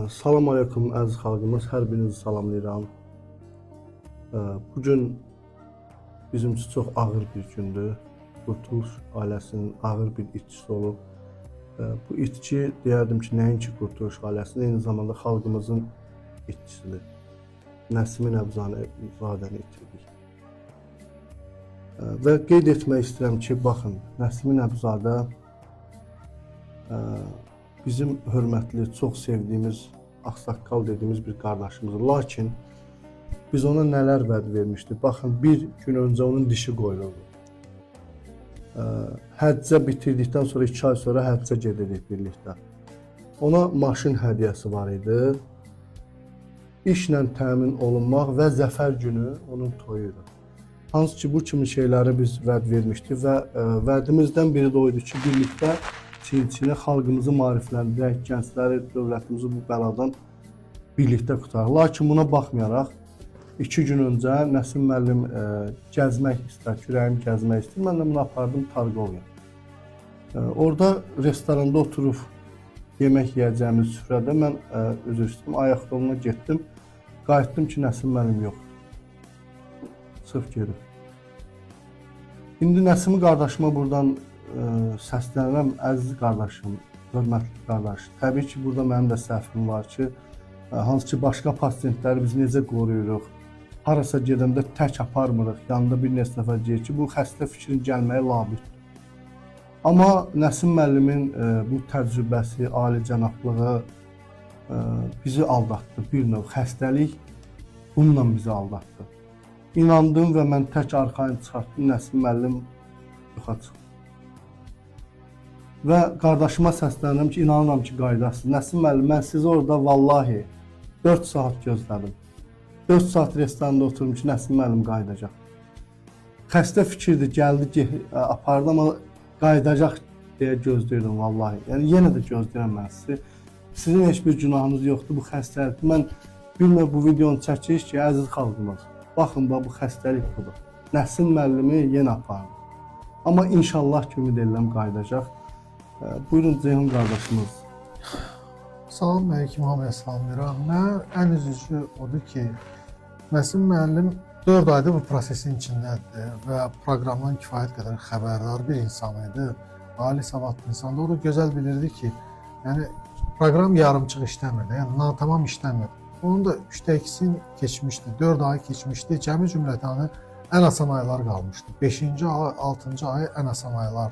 Salam aleykum əziz xalqımız, hər birinizi salamlayıram. Bugün bizim üçün çox ağır bir gündür. Qurtuluş ailəsinin ağır bir itkisi olub. Bu itki deyərdim ki, nəinki Qurtuluş ailəsinin, eyni zamanda xalqımızın itkisidir. Nəsimi Nəbzadəni itirdik. Və qeyd etmək istəyirəm ki, baxın, Nəsimi Nəbzadə bizim hörmətli, çox sevdiyimiz, ağsaqqal dediyimiz bir qardaşımızdır. Lakin biz ona nələr vəd vermişdik. Baxın, bir gün öncə onun dişi qoyuldu. Həccə bitirdikdən sonra 2 ay sonra həccə gedirik birlikdə. Ona maşın hədiyyəsi var idi. İşlə təmin olunmaq və zəfər günü onun toyuydu. Hansı ki, bu kimi şeyləri biz vəd vermişdik və vədimizdən biri də oydu ki, birlikdə çiyin-çiyinə xalqımızı maarifləndirək, gəncləri, dövlətimizi bu bəladan birlikdə qutaraq. Lakin buna baxmayaraq, 2 gün öncə Nəsim müəllim gəzmək istər, kürəyim gəzmək istəyir. Mən də bunu apardım Targovya. Orada restoranda oturub yemək yiyəcəyimiz süfrədə mən üzr istəyirəm, ayaq yoluna getdim. Qayıtdım ki, Nəsim müəllim yox. Sırf gedib. İndi Nəsimi qardaşıma buradan səslənirəm, əziz qardaşım, hörmətli qardaş. Təbii ki, burada mənim də səhvim var ki, hansı ki, başqa pasiyentləri biz necə qoruyuruq, harasa gedəndə tək aparmırıq, yanında bir neçə nəfər deyir ki, bu xəstə fikrin gəlməyə labüddür. Amma Nəsim müəllimin bu təcrübəsi, alicənablığı bizi aldatdı. Bir növ xəstəlik bununla bizi aldatdı. İnandım və mən tək arxayın çıxartdım, Nəsim müəllim yoxa çıxdı. Və qardaşıma səslənirəm ki, inanıram ki, qaydasınız. Nəsim müəllim, mən sizi orada vallahi 4 saat gözlədim. 4 saat restoranda oturum ki, Nəsim müəllim qaydacaq. Xəstə fikirdir, gəldi, apardı, amma qaydacaq deyə gözləyirdim vallahi. Yəni, yenə də gözləyirəm mən sizi. Sizin heç bir günahınız yoxdur bu xəstəlikdir. Mən bilmə bu videonu çəkirik ki, əziz xalqımız, baxın, bu xəstəlik budur. Nəsim müəllimi yenə apardı. Amma inşallah ki, ümid edirəm qaydacaq. Buyurun Ceyhun qardaşımız. Salam əleykum, hamıya salamlayıram. Mən ən üzücü odur ki, Nəsim müəllim 4 aydır bu prosesin içindədir və proqramdan kifayət qədər xəbərdar bir insan idi. Ali savadlı insandı. O da gözəl bilirdi ki, yəni proqram yarımçıq işləmirdi, yəni natamam işləmirdi. Onun da 3-2-sin keçmişdi, 4 ay keçmişdi. Cəmi cümlətanı ən asan aylar qalmışdı. 5-ci ay, 6-cı ay ən asan aylar.